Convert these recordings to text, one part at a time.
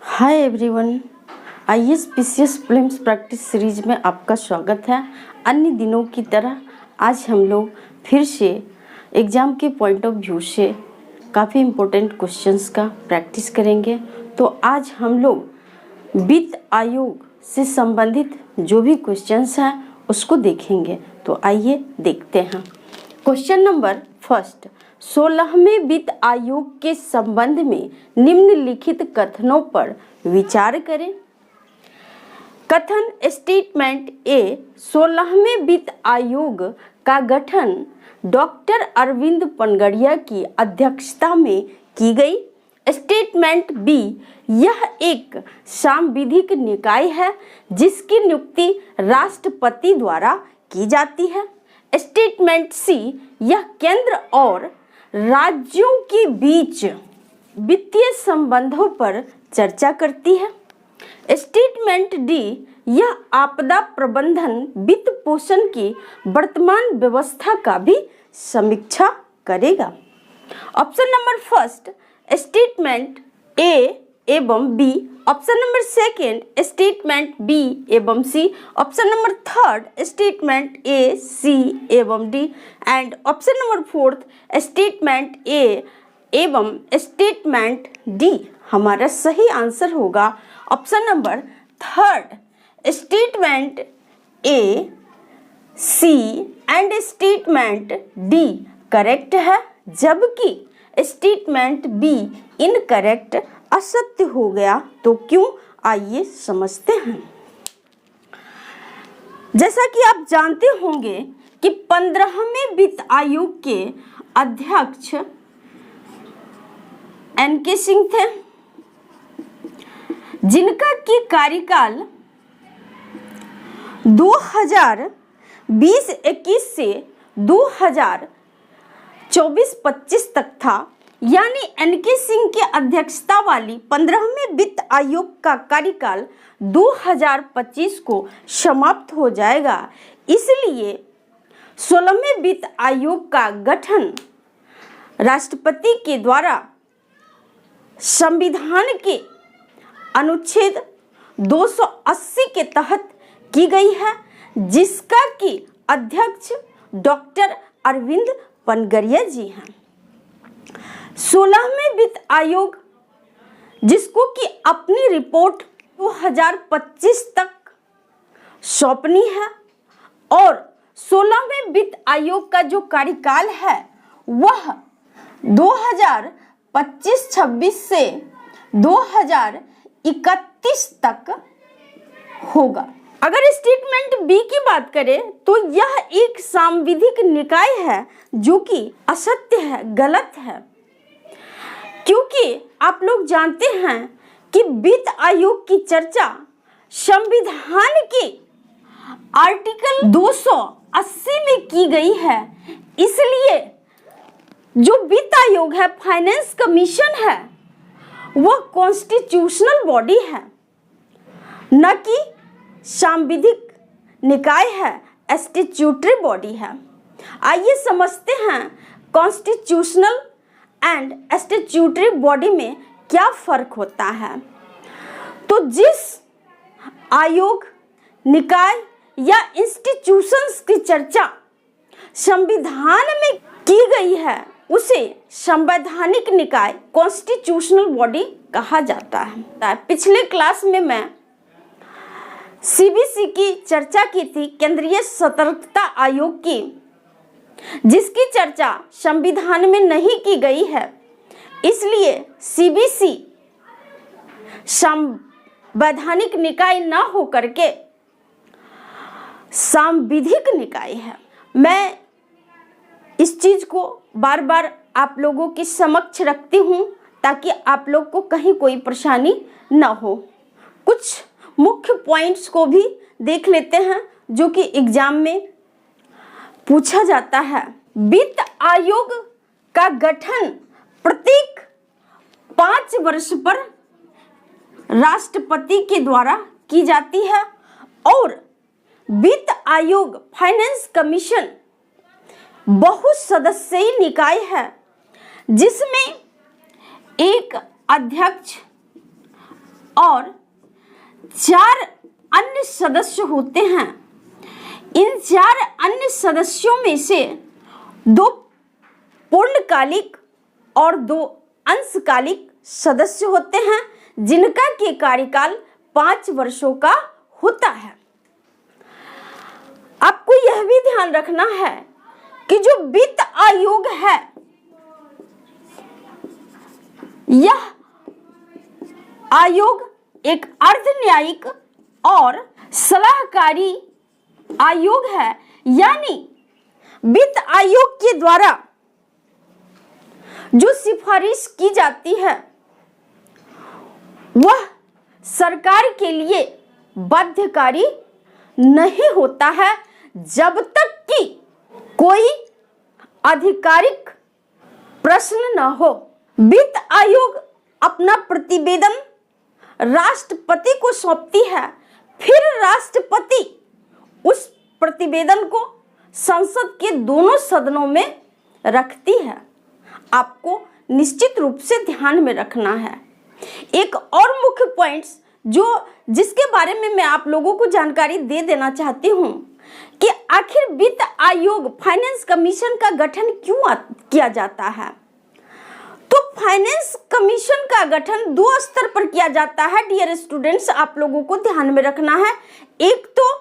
Hi everyone, IAS PCS prelims practice series में आपका स्वागत है। अन्य दिनों की तरह आज हम लोग फिर से एग्ज़ाम के पॉइंट ऑफ व्यू से काफ़ी इम्पोर्टेंट क्वेश्चंस का प्रैक्टिस करेंगे। तो आज हम लोग वित्त आयोग से संबंधित जो भी क्वेश्चंस हैं उसको देखेंगे। तो आइए देखते हैं। क्वेश्चन नंबर फर्स्ट, 16वें वित्त आयोग के संबंध में निम्नलिखित कथनों पर विचार करें। कथन स्टेटमेंट ए, 16वें वित्त आयोग का गठन डॉक्टर अरविंद पनगड़िया की अध्यक्षता में की गई। स्टेटमेंट बी, यह एक सांविधिक निकाय है जिसकी नियुक्ति राष्ट्रपति द्वारा की जाती है। स्टेटमेंट सी, यह केंद्र और राज्यों के बीच वित्तीय संबंधों पर चर्चा करती है। स्टेटमेंट डी, यह आपदा प्रबंधन वित्त पोषण की वर्तमान व्यवस्था का भी समीक्षा करेगा। Option number first statement A एवं B, option number second statement B एवं C, option number third statement A C एवं D and option number fourth statement A एवं स्टेटमेंट डी। हमारा सही आंसर होगा option number third statement A C and statement D correct है, जबकि statement be incorrect असत्य हो गया। तो क्यों, आइए समझते हैं। जैसा कि आप जानते होंगे कि 15वें वित्त आयोग के अध्यक्ष एन.के. सिंह थे, जिनका की कार्यकाल 2020-21 से 2024-25 तक था। यानी एन.के. सिंह की अध्यक्षता वाली 15वें वित्त आयोग का कार्यकाल 2025 को समाप्त हो जाएगा। इसलिए 16वें वित्त आयोग का गठन राष्ट्रपति के द्वारा संविधान के अनुच्छेद 280 के तहत की गई है, जिसका कि अध्यक्ष डॉक्टर अरविंद पनगड़िया जी हैं। 16वें वित्त आयोग जिसको कि अपनी रिपोर्ट 2025 तक सौंपनी है और 16वें वित्त आयोग का जो कार्यकाल है वह 2025-26 से 2031 तक होगा। अगर स्टेटमेंट बी की बात करें तो यह एक सांविधिक निकाय है जो कि असत्य है, गलत है, क्योंकि आप लोग जानते हैं कि वित्त आयोग की चर्चा संविधान के आर्टिकल 280 में की गई है। इसलिए जो वित्त आयोग है, फाइनेंस कमीशन है, वह कॉन्स्टिट्यूशनल बॉडी है, न कि सांविधिक निकाय है, स्टैट्यूटरी बॉडी है। आइए समझते हैं कॉन्स्टिट्यूशनल एंड स्टैट्यूटरी बॉडी में क्या फर्क होता है। तो जिस आयोग, निकाय या इंस्टीट्यूशंस की चर्चा संविधान में की गई है उसे संवैधानिक निकाय, कॉन्स्टिट्यूशनल बॉडी कहा जाता है। पिछले क्लास में मैं सीबीसी की चर्चा की थी, केंद्रीय सतर्कता आयोग की, जिसकी चर्चा संविधान में नहीं की गई है। इसलिए सीबीसी संवैधानिक निकाय न होकर के सांविधिक निकाय है। मैं इस चीज को बार बार आप लोगों के समक्ष रखती हूँ ताकि आप लोग को कहीं कोई परेशानी न हो। कुछ मुख्य पॉइंट्स को भी देख लेते हैं जो कि एग्जाम में पूछा जाता है। वित्त आयोग का गठन प्रत्येक 5 वर्ष पर राष्ट्रपति के द्वारा की जाती है और वित्त आयोग, फाइनेंस कमीशन बहुसदस्यीय निकाय है जिसमें एक अध्यक्ष और 4 अन्य सदस्य होते हैं। इन 4 अन्य सदस्यों में से 2 पूर्णकालिक और 2 अंशकालिक सदस्य होते हैं, जिनका के कार्यकाल 5 वर्षों का होता है। आपको यह भी ध्यान रखना है कि जो वित्त आयोग है, यह आयोग एक अर्ध न्यायिक और सलाहकारी आयोग है, यानी वित्त आयोग के द्वारा जो सिफारिश की जाती है वह सरकार के लिए बाध्यकारी नहीं होता है, जब तक कि कोई आधिकारिक प्रश्न न हो। वित्त आयोग अपना प्रतिवेदन राष्ट्रपति को सौंपती है, फिर राष्ट्रपति उस प्रतिवेदन को संसद के दोनों सदनों में रखती है। आपको निश्चित रूप से ध्यान में रखना है। एक और मुख्य पॉइंट्स जिसके बारे में मैं आप लोगों को जानकारी दे देना चाहती हूं कि आखिर वित्त आयोग फाइनेंस कमीशन का गठन क्यों किया जाता है। तो फाइनेंस कमीशन का गठन 2 स्तर पर किया जाता है। डियर स्टूडेंट्स, आप लोगों को ध्यान में रखना है। एक तो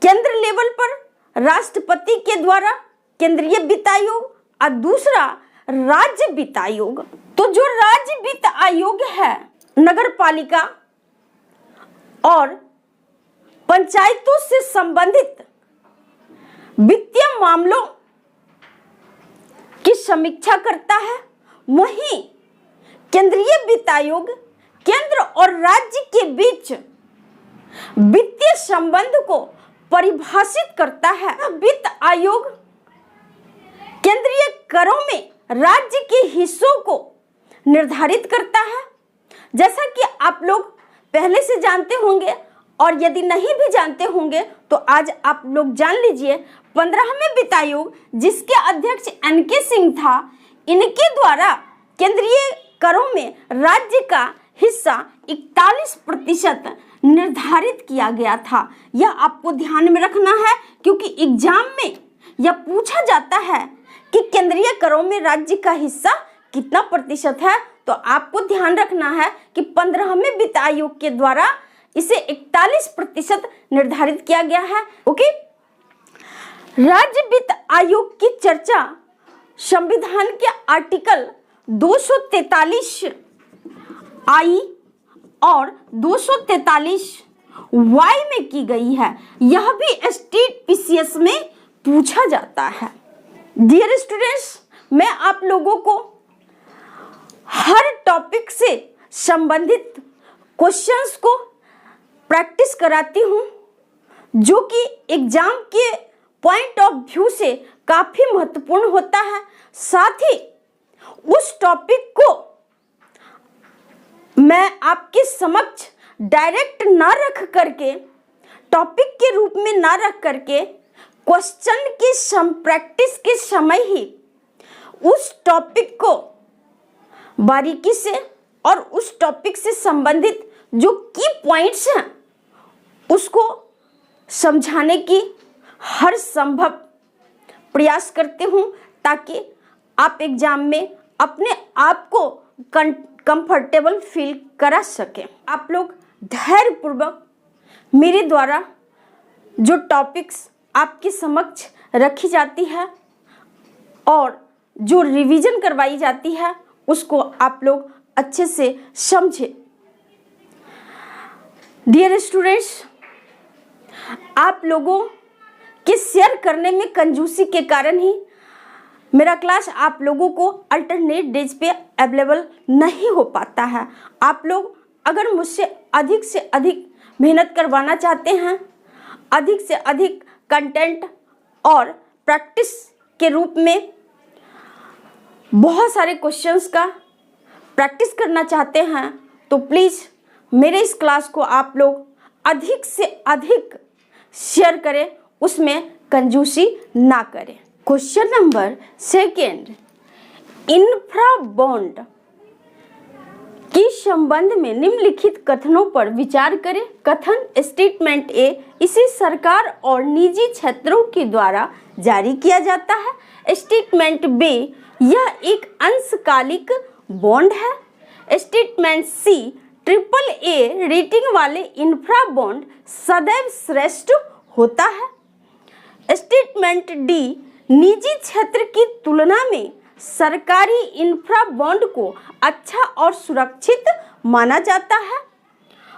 केंद्र लेवल पर राष्ट्रपति के द्वारा केंद्रीय वित्त आयोग और दूसरा राज्य वित्त आयोग। तो जो राज्य वित्त आयोग है, नगर पालिका और पंचायतों से संबंधित वित्तीय मामलों की समीक्षा करता है, वहीं केंद्रीय वित्त आयोग केंद्र और राज्य के बीच वित्तीय संबंध को परिभाषित करता है। वित्त आयोग केंद्रीय करों में राज्य के हिस्सों को निर्धारित करता है। जैसा कि आप लोग पहले से जानते होंगे, और यदि नहीं भी जानते होंगे तो आज आप लोग जान लीजिए। 15वें वित्त आयोग, जिसके अध्यक्ष NK सिंह था, इनके द्वारा केंद्रीय करों में राज्य का हिस्सा 41% निर्धारित किया गया था। यह आपको ध्यान में रखना है, क्योंकि एग्जाम में यह पूछा जाता है कि केंद्रीय करों में राज्य का हिस्सा कितना प्रतिशत है। तो आपको ध्यान रखना है कि 15वें वित्त आयोग के द्वारा इसे 41% निर्धारित किया गया है। ओके, राज्य वित्त आयोग की चर्चा संविधान के आर्टिकल 243 आई और 243 वाई में की गई है। यह भी स्टेट PCS में पूछा जाता है। डियर स्टूडेंट्स, मैं आप लोगों को हर टॉपिक से संबंधित क्वेश्चंस को प्रैक्टिस कराती हूँ, जो कि एग्जाम के पॉइंट ऑफ व्यू से काफी महत्वपूर्ण होता है। साथ ही उस टॉपिक को मैं आपके समक्ष डायरेक्ट ना रख करके, टॉपिक के रूप में ना रख करके, क्वेश्चन की प्रैक्टिस के समय ही उस टॉपिक को बारीकी से और उस टॉपिक से संबंधित जो की पॉइंट्स हैं उसको समझाने की हर संभव प्रयास करती हूँ, ताकि आप एग्जाम में अपने आप को कंफर्टेबल फील करा सकें। आप लोग धैर्यपूर्वक मेरे द्वारा जो टॉपिक्स आपके समक्ष रखी जाती है और जो रिवीजन करवाई जाती है उसको आप लोग अच्छे से समझें। डियर स्टूडेंट्स, आप लोगों के शेयर करने में कंजूसी के कारण ही मेरा क्लास आप लोगों को अल्टरनेट डेज पे अवेलेबल नहीं हो पाता है। आप लोग अगर मुझसे अधिक से अधिक मेहनत करवाना चाहते हैं, अधिक से अधिक कंटेंट और प्रैक्टिस के रूप में बहुत सारे क्वेश्चंस का प्रैक्टिस करना चाहते हैं, तो प्लीज़ मेरे इस क्लास को आप लोग अधिक से अधिक शेयर करें, उसमें कंजूसी ना करें। क्वेश्चन नंबर 2, इंफ्रा बॉन्ड के संबंध में निम्नलिखित कथनों पर विचार करें। कथन स्टेटमेंट ए, इसे सरकार और निजी क्षेत्रों के द्वारा जारी किया जाता है। स्टेटमेंट बी, यह एक अंशकालिक बॉन्ड है। Statement C, triple A rating वाले इंफ्रा बॉन्ड सदैव श्रेष्ठ होता है। स्टेटमेंट डी, निजी क्षेत्र की तुलना में सरकारी इंफ्रा बॉन्ड को अच्छा और सुरक्षित माना जाता है।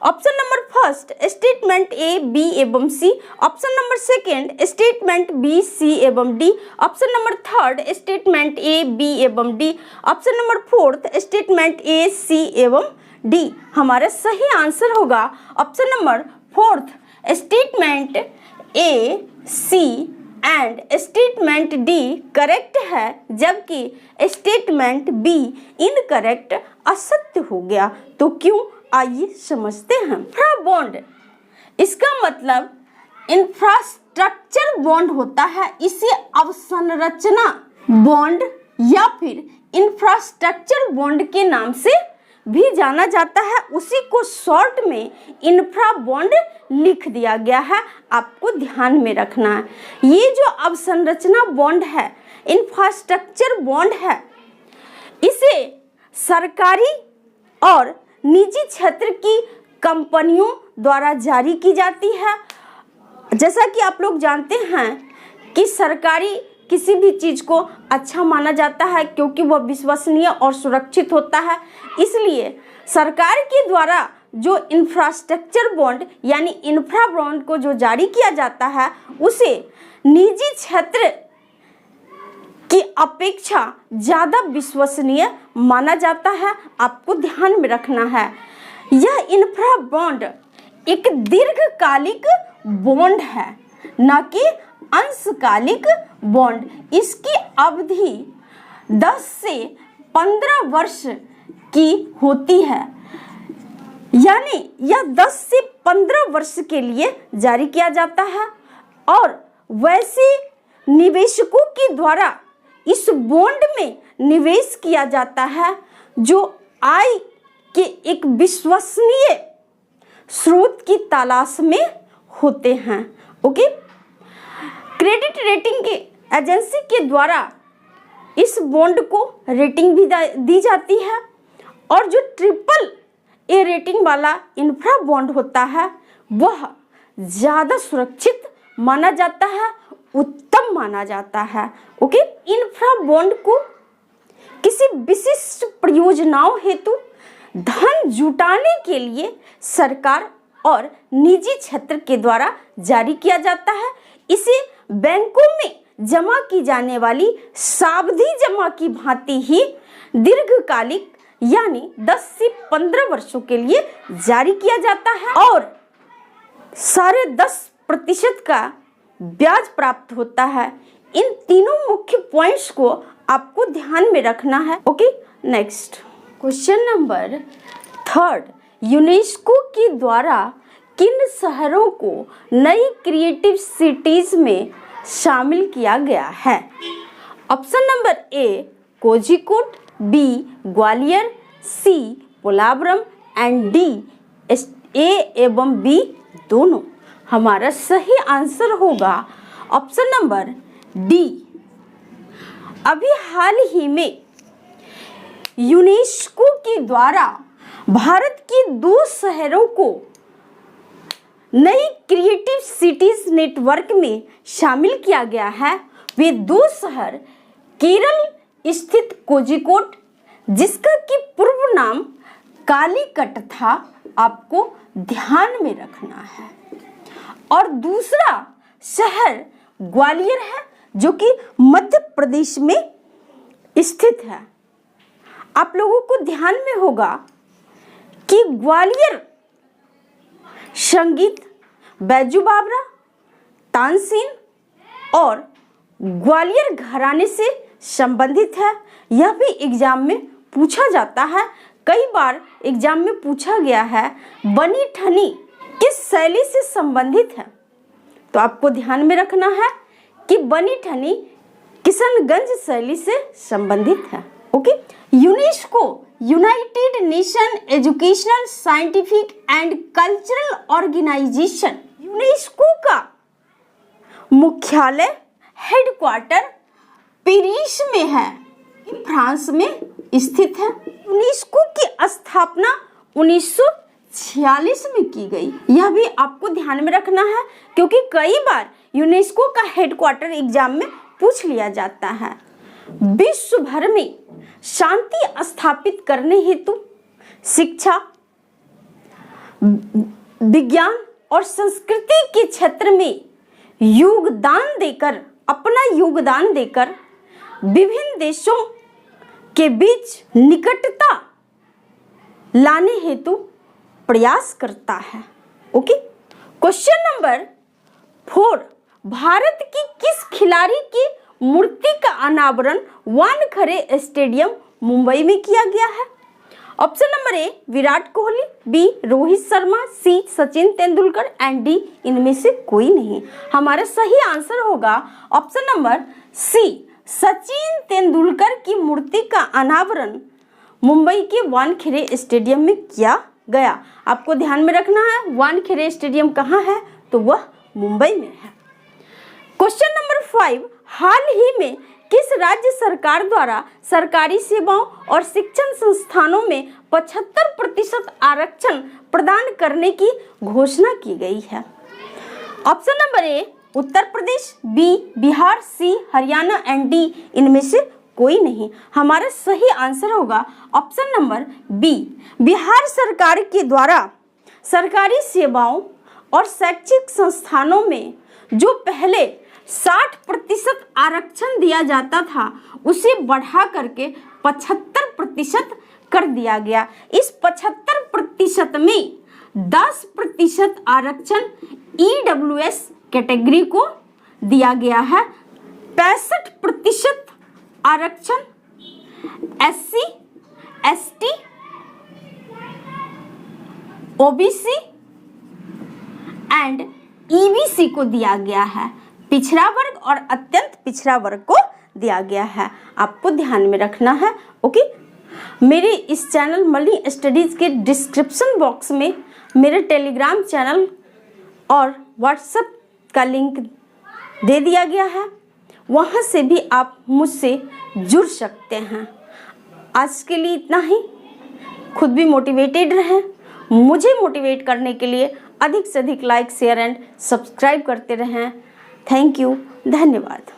Option number first statement A, B एवं C. Option number second statement B, C एवं D. Option number third statement A, B एवं D. Option number fourth statement A, C एवं डी। हमारा सही आंसर होगा option number fourth statement A, C and statement D correct है, जबकि statement be incorrect असत्य हो गया। तो क्यों, आइए समझते हैं। इंफ्रा बॉन्ड, इसका मतलब इंफ्रास्ट्रक्चर बॉन्ड होता है। इसे अवसंरचना बॉन्ड या फिर इंफ्रास्ट्रक्चर बॉन्ड के नाम से भी जाना जाता है। उसी को शॉर्ट में इंफ्रा बॉन्ड लिख दिया गया है, आपको ध्यान में रखना है। ये जो अवसंरचना बॉन्ड है, इंफ्रास्ट्रक्चर बॉन्ड है, इसे सरकारी और निजी क्षेत्र की कंपनियों द्वारा जारी की जाती है। जैसा कि आप लोग जानते हैं कि सरकारी किसी भी चीज़ को अच्छा माना जाता है क्योंकि वह विश्वसनीय और सुरक्षित होता है। इसलिए सरकार के द्वारा जो इंफ्रास्ट्रक्चर बॉन्ड यानी इंफ्रा बॉन्ड को जो जारी किया जाता है, उसे निजी क्षेत्र की अपेक्षा ज़्यादा विश्वसनीय माना जाता है, आपको ध्यान में रखना है। यह इंफ्रा बॉन्ड एक दीर्घकालिक बॉन्ड है, न कि अंशकालिक बॉन्ड। इसकी अवधि 10 से 15 वर्ष की होती है, यानी यह 10 से 15 वर्ष के लिए जारी किया जाता है और वैसे निवेशकों के द्वारा इस बॉन्ड में निवेश किया जाता है जो आय के एक विश्वसनीय स्रोत की तलाश में होते हैं। ओके, क्रेडिट रेटिंग के एजेंसी के द्वारा इस बॉन्ड को रेटिंग भी दी जाती है और जो ट्रिपल ए रेटिंग वाला इंफ्रा बॉन्ड होता है वह ज़्यादा सुरक्षित माना जाता है, उत्तम माना जाता है। ओके, इंफ्रा बॉन्ड को किसी विशिष्ट परियोजनाओं हेतु धन जुटाने के लिए सरकार और निजी क्षेत्र के द्वारा जारी किया जाता है। इसे बैंकों में जमा की जाने वाली सावधि जमा की भांति ही दीर्घकालिक यानी 10 से 15 वर्षों के लिए जारी किया जाता है और 10.5% का ब्याज प्राप्त होता है। इन तीनों मुख्य पॉइंट्स को आपको ध्यान में रखना है। Okay, next question number 3, UNESCO के द्वारा किन शहरों को नई क्रिएटिव सिटीज में शामिल किया गया है? Option number A Kozhikode, B Gwalior, C Polavaram and D A एवं बी दोनों। हमारा सही आंसर होगा ऑप्शन नंबर डी। अभी हाल ही में यूनेस्को के द्वारा भारत के 2 शहरों को नई क्रिएटिव सिटीज नेटवर्क में शामिल किया गया है। वे 2 शहर केरल स्थित कोझिकोड, जिसका कि पूर्व नाम कालीकट था, आपको ध्यान में रखना है, और दूसरा शहर ग्वालियर है जो कि मध्य प्रदेश में स्थित है। आप लोगों को ध्यान में होगा कि ग्वालियर संगीत, बैजू बावरा, तानसेन और ग्वालियर घराने से संबंधित है। यह भी एग्जाम में पूछा जाता है, कई बार एग्जाम में पूछा गया है। बनी ठनी किस शैली से संबंधित है? तो आपको ध्यान में रखना है कि बनी ठनी किशनगंज शैली से संबंधित है। Okay. UNESCO United Nation Educational Scientific and Cultural Organization, UNESCO का मुख्यालय हेडक्वार्टर पेरिस में है, फ्रांस में स्थित है। यूनेस्को की स्थापना 1946 में की गई। यह भी आपको ध्यान में रखना है क्योंकि कई बार यूनेस्को का हेडक्वार्टर एग्जाम में पूछ लिया जाता है। विश्व भर में शांति स्थापित करने हेतु शिक्षा, विज्ञान और संस्कृति के क्षेत्र में अपना योगदान देकर विभिन्न देशों के बीच निकटता लाने हेतु प्रयास करता है। ओके। क्वेश्चन नंबर 4, भारत की किस खिलाड़ी की मूर्ति का अनावरण वानखेड़े स्टेडियम मुंबई में किया गया है? Option number A Virat Kohli, B Rohit Sharma, C Sachin Tendulkar and D इनमें से कोई नहीं। हमारा सही आंसर होगा option number C, Sachin Tendulkar की मूर्ति का अनावरण मुंबई के वानखेड़े स्टेडियम में किया गया। आपको ध्यान में रखना है वानखेड़े स्टेडियम कहाँ है, तो वह मुंबई में है। क्वेश्चन नंबर 5, हाल ही में किस राज्य सरकार द्वारा सरकारी सेवाओं और शिक्षण संस्थानों में 75% आरक्षण प्रदान करने की घोषणा की गई है? Option number A Uttar Pradesh, B Bihar, C Haryana and D इनमें से कोई नहीं। हमारा सही आंसर होगा ऑप्शन नंबर बी, बिहार सरकार के द्वारा सरकारी सेवाओं और शैक्षिक संस्थानों में जो पहले 60% आरक्षण दिया जाता था उसे बढ़ा करके 75% कर दिया गया। इस 75% में 10% आरक्षण EWS कैटेगरी को दिया गया है, 65% आरक्षण SC, ST, OBC and EBC को दिया गया है, पिछड़ा वर्ग और अत्यंत पिछड़ा वर्ग को दिया गया है। आपको ध्यान में रखना है। ओके। मेरे इस चैनल मल्टी स्टडीज के डिस्क्रिप्शन बॉक्स में मेरे टेलीग्राम चैनल और व्हाट्सएप का लिंक दे दिया गया है, वहाँ से भी आप मुझसे जुड़ सकते हैं। आज के लिए इतना ही। खुद भी मोटिवेटेड रहें। मुझे मोटिवेट करने के लिए अधिक से अधिक लाइक, शेयर एंड सब्सक्राइब करते रहें। थैंक यू, धन्यवाद।